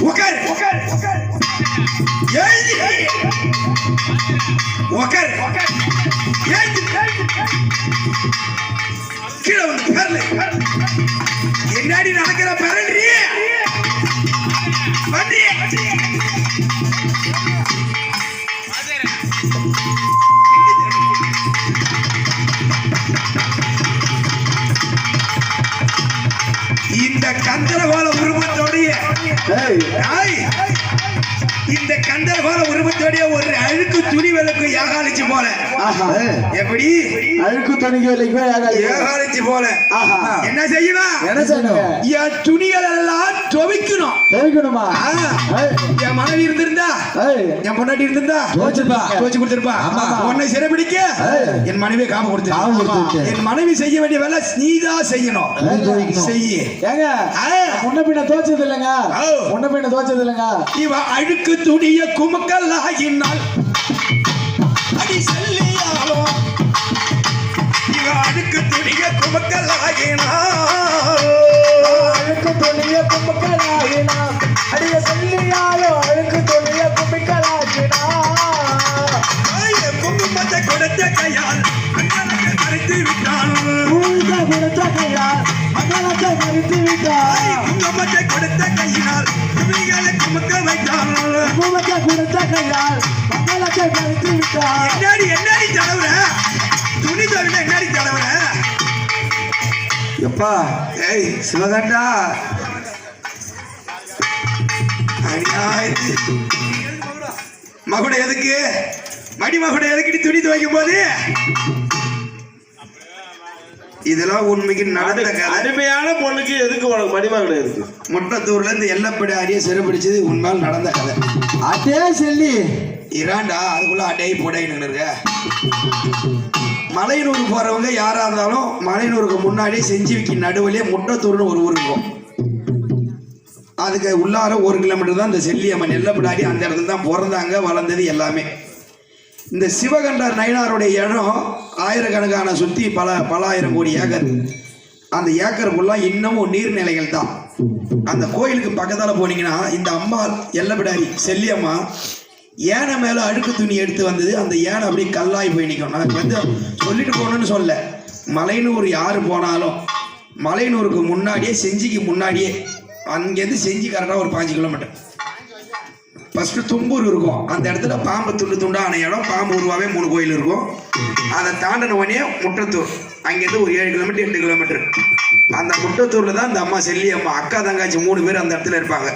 உட்கார் உட்கார் உட்கார் உட்கார் உட்கார் கீழே வந்து பேரல என்னாடி நடக்கிற பேரன்றி இந்த கந்தரவாள உருவத்தோடைய இந்த கந்தரவாள உருவத்தோடைய ஒரு அழுக்கு துணி விளக்கு ஏகாலிச்சு போல எப்படி அழுக்கு துணி விளக்கு ஏகாலிச்சு போல என்ன செய்யணும் என்ன செய்யணும் என் துணிகள் எல்லாம் துவைக்கணுமா என் மனைவி இருந்திருந்தா என் பொண்டாட்டி இருந்திருந்தா துவைச்சு கொடுத்திருப்பா உன்னை சிறைபிடிக்க என் மனைவியை காம கொடுத்து என் மனைவி செய்ய வேண்டிய வேலை நீதான் செய்யணும் செய்ய முன்ன பின்ன தோச்சது இல்லைங்க முன்ன பின்ன தோச்சது இல்லைங்க இவ அழுக்கு துணிய குமுக்கல் ஆகினால் அடி செல்லியாலோ இவ அழுக்கு துணிய குமுக்கல் ஆகினால் அழுக்கு துணிய குமுக்கல் ஆகினால் அடிய செல்லியாலோ அழுக்கு துணிய குமுக்கல் ஆகினால் குங்குமத்தை கொடுத்த கையால் அங்கலத்தை மறைத்து விட்டான் கொடுத்த கையால் அங்கலத்தை மறைத்து விட்டான் குங்குமத்தை கொடுத்த கையினால் துணிகளை குமுக்க வைத்தான் குங்குமத்தை கொடுத்த கையால் அங்கலத்தை மறைத்து விட்டான் என்னடி தலைவர துணி தவிர என்னடி தலைவர எப்பா ஏய் சிவகண்டா மகுட எதுக்கு மடிமகுட எதுக்கு துணி துவைக்கும் போது இதெல்லாம் உண்மைக்கு நடந்த அருமையான பொண்ணுக்கு எதுக்கு உனக்கு மடிமகுட இருக்கு முட்டத்தூர்ல இருந்து எல்லப்படி அரிய சிறைப்பிடிச்சது உண்மையால் நடந்த கதை அதே சொல்லி இராண்டா அதுக்குள்ள அடை புடைன்னு இருக்க மலையனூருக்கு போறவங்க யாரா இருந்தாலும் மலையனூருக்கு முன்னாடியே செஞ்சிவிக்கு நடுவிலே முட்டத்தூர்னு ஒரு ஊர் இருக்கும் அதுக்கு உள்ளார 1 கிலோமீட்டர் தான் இந்த செல்லியம்மன் எல்லப்படாடி அந்த இடத்துல தான் பிறந்தாங்க வளர்ந்தது எல்லாமே இந்த சிவகண்டர் நயினாருடைய இடம் ஆயிரக்கணக்கான சுற்றி பல ஆயிரம் கோடி ஏக்கர் அந்த ஏக்கருக்குள்ள இன்னமும் நீர்நிலைகள் தான் அந்த கோயிலுக்கு பக்கத்தால் போனீங்கன்னா இந்த அம்பாள் எல்லப்படாரி செல்லியம்மா யானை மேலே அழுக்கு துணி எடுத்து வந்தது அந்த யானை அப்படியே கல்லாய் போய் நிற்கும் எனக்கு வந்து சொல்லிட்டு போகணுன்னு சொல்ல மலையனூர் யார் போனாலும் மலையனூருக்கு முன்னாடியே செஞ்சிக்கு முன்னாடியே அங்கேருந்து செஞ்சு கரெக்டாக ஒரு 5 கிலோமீட்டர் ஃபஸ்ட்டு தும்பூர் இருக்கும் அந்த இடத்துல பாம்பு துண்டான இடம் பாம்பு உருவாவே 3 கோயில் இருக்கும் அதை தாண்டின உடனே முட்டத்தூர் அங்கேருந்து ஒரு 7 கிலோமீட்டர் 8 கிலோமீட்டர் அந்த முட்டத்தூரில் தான் இந்த அம்மா செல்லியம்மா அக்கா தங்காச்சி 3 பேர் அந்த இடத்துல இருப்பாங்க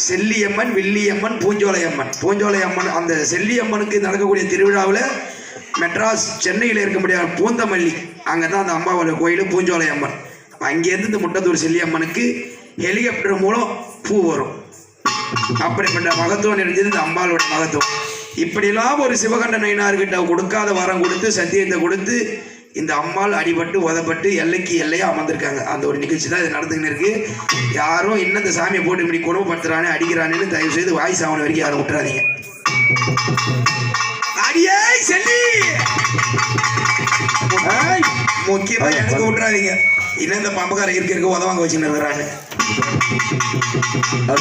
செல்லியம்மன் வில்லியம்மன் பூஞ்சோலையம்மன் அந்த செல்லியம்மனுக்கு நடக்கக்கூடிய திருவிழாவில் மெட்ராஸ் சென்னையில் இருக்க முடியாத பூந்தமல்லி அங்கே தான் அந்த அம்மாவோட கோயில் பூஞ்சோலையம்மன் அங்கேருந்து இந்த முட்டத்தூர் செல்லியம்மனுக்கு ஹெலிகாப்டர் மூலம் பூ வரும் அப்படிப்பட்ட மகத்துவம் நிறைஞ்சது இந்த அம்பாளோட மகத்துவம் இப்படிலாம் ஒரு சிவகண்ட நயினார்கிட்ட கொடுக்காத வரம் கொடுத்து சத்தியத்தை கொடுத்து இந்த அம்மாள் அடிபட்டு உதப்பட்டு எல்லைக்கு எல்லையா அமர்ந்திருக்காங்க அந்த ஒரு நிகழ்ச்சி தான் இது நடந்துக்கின்னு இருக்கு யாரும் இன்னும் இந்த சாமியை போட்டு இப்படி கொடுமைப்படுத்துறானே அடிக்கிறானேன்னு தயவு செய்து வாய் சாவன வரைக்கும் யாரும் விட்டுறாதீங்க அடியே செல்லி முக்கியமா எனக்கு விட்டுறாதீங்க இன்னும் இந்த பம்பக்கார இருக்க உதவாங்க வச்சுன்னு இருக்கிறாங்க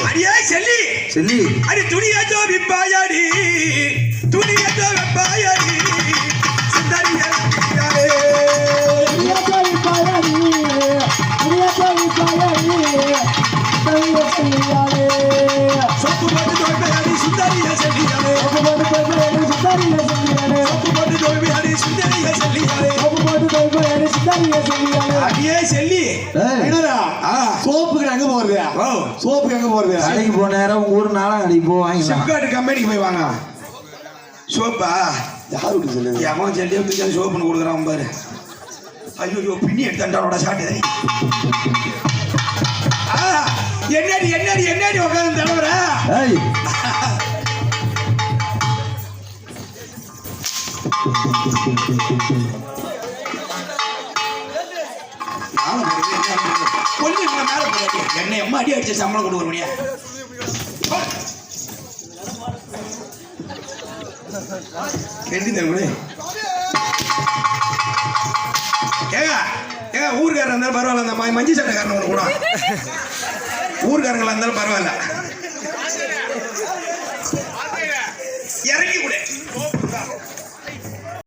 அடியே செல்லி சொல்லி அடி துணியாச்சோ விப்பாயாடி துணியாச்சோ வெப்பாயாடி சொப்பு போட்டு தோல்வியாடி சுந்தரியா செல்லியாலே அடியே செல்லி சோப்புக்கு எங்க போறது கடைக்கு போன நேரம் உங்க ஊர் நாளா கடைக்கு போவாங்க சிப்காட் கம்பெனிக்கு போய் வாங்க சோப்பா யாருக்கு சொல்லுது எவன் செல்லி சோப்புன்னு கொடுக்குறான் பாரு ஐயோ பின்னி எடுத்தாண்டோட சாட்டு என்னடி உட்காந்து தலைவர என்னை அம்மா அடி அடிச்ச சம்பளம் கொண்டு வருவனியா கேட்டு ஏங்க ஏங்க ஊர்க்காரன் இருந்தாலும் பரவாயில்ல, அந்த மஞ்சள் சட்டைக்காரன் ஒன்று கூட ஊர்க்காரங்களா இருந்தாலும் பரவாயில்ல, இறங்கி கூட